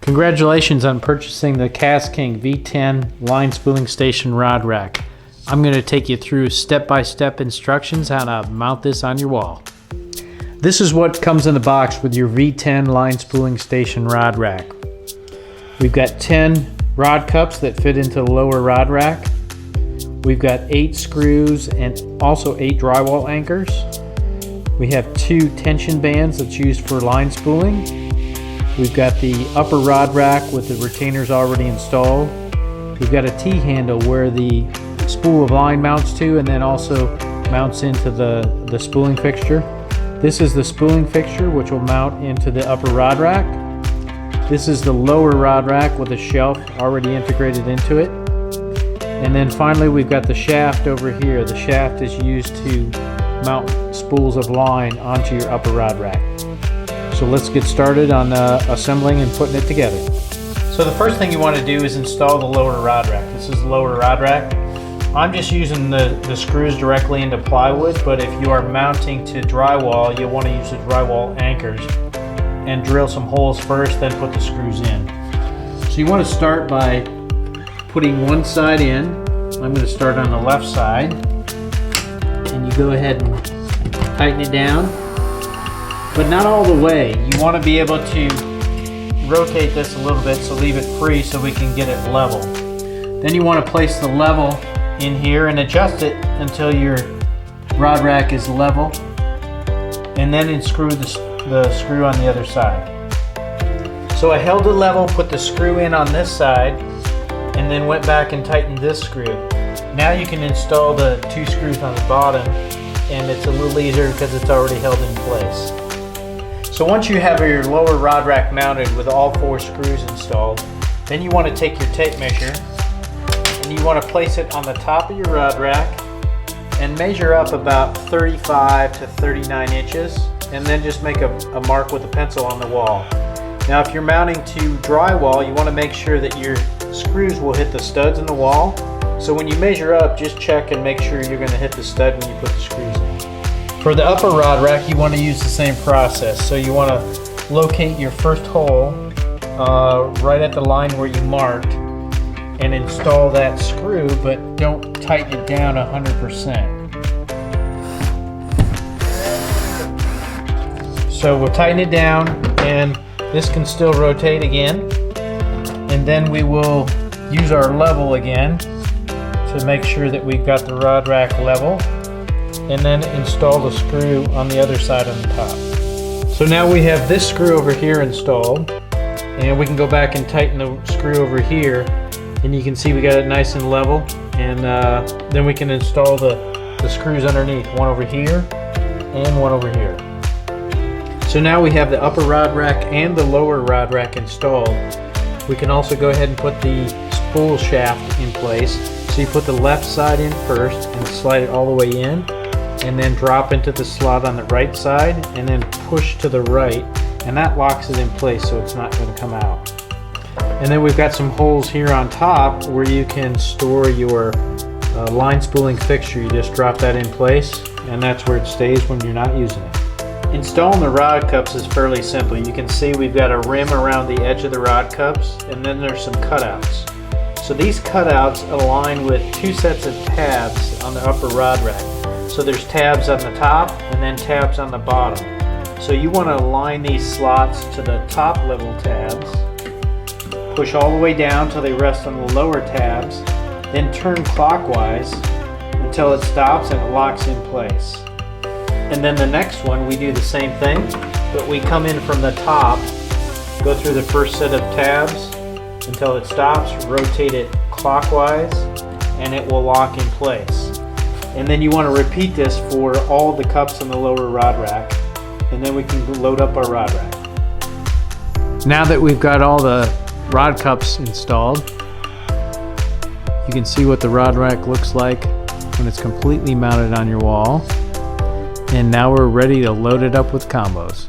Congratulations on purchasing the KastKing V10 line spooling station rod rack. I'm going to take you through step-by-step instructions how to mount this on your wall. This is what comes in the box with your V10 line spooling station rod rack. We've got 10 rod cups that fit into the lower rod rack. We've got 8 screws and also 8 drywall anchors. We have 2 tension bands that's used for line spooling. We've got the upper rod rack with the retainers already installed. We've got a T-handle where the spool of line mounts to and then also mounts into the spooling fixture. This is the spooling fixture which will mount into the upper rod rack. This is the lower rod rack with a shelf already integrated into it. And then finally we've got the shaft over here. The shaft is used to mount spools of line onto your upper rod rack. So let's get started on assembling and putting it together. So the first thing you want to do is install the lower rod rack. This is the lower rod rack. I'm just using the screws directly into plywood, but if you are mounting to drywall, you'll want to use the drywall anchors and drill some holes first, then put the screws in. So you want to start by putting one side in. I'm going to start on the left side, and you go ahead and tighten it down, but not all the way. You want to be able to rotate this a little bit, so leave it free so we can get it level. Then you want to place the level in here and adjust it until your rod rack is level, and then unscrew the screw on the other side. So I held it level, put the screw in on this side, and then went back and tightened this screw. Now you can install the 2 screws on the bottom, and it's a little easier because it's already held in place. So once you have your lower rod rack mounted with all 4 screws installed, then you want to take your tape measure and you want to place it on the top of your rod rack and measure up about 35 to 39 inches, and then just make a mark with a pencil on the wall. Now if you're mounting to drywall, you want to make sure that your screws will hit the studs in the wall. So when you measure up, just check and make sure you're going to hit the stud when you put the screws in. For the upper rod rack, you want to use the same process. So you want to locate your first hole right at the line where you marked and install that screw, but don't tighten it down 100%. So we'll tighten it down, and this can still rotate again. And then we will use our level again to make sure that we've got the rod rack level, and then install the screw on the other side on the top. So now we have this screw over here installed, and we can go back and tighten the screw over here, and you can see we got it nice and level, and then we can install the screws underneath, one over here and one over here. So now we have the upper rod rack and the lower rod rack installed. We can also go ahead and put the spool shaft in place. So you put the left side in first and slide it all the way in, and then drop into the slot on the right side and then push to the right, and that locks it in place so it's not going to come out. And then we've got some holes here on top where you can store your line spooling fixture. You just drop that in place, and that's where it stays when you're not using it. Installing the rod cups is fairly simple. You can see we've got a rim around the edge of the rod cups, and then there's some cutouts. So these cutouts align with 2 sets of tabs on the upper rod rack. So there's tabs on the top and then tabs on the bottom. So you want to align these slots to the top level tabs, push all the way down till they rest on the lower tabs, then turn clockwise until it stops and it locks in place. And then the next one we do the same thing, but we come in from the top, go through the first set of tabs until it stops, rotate it clockwise, and it will lock in place. And then you want to repeat this for all the cups in the lower rod rack, and then we can load up our rod rack. Now that we've got all the rod cups installed, you can see what the rod rack looks like when it's completely mounted on your wall. And now we're ready to load it up with combos.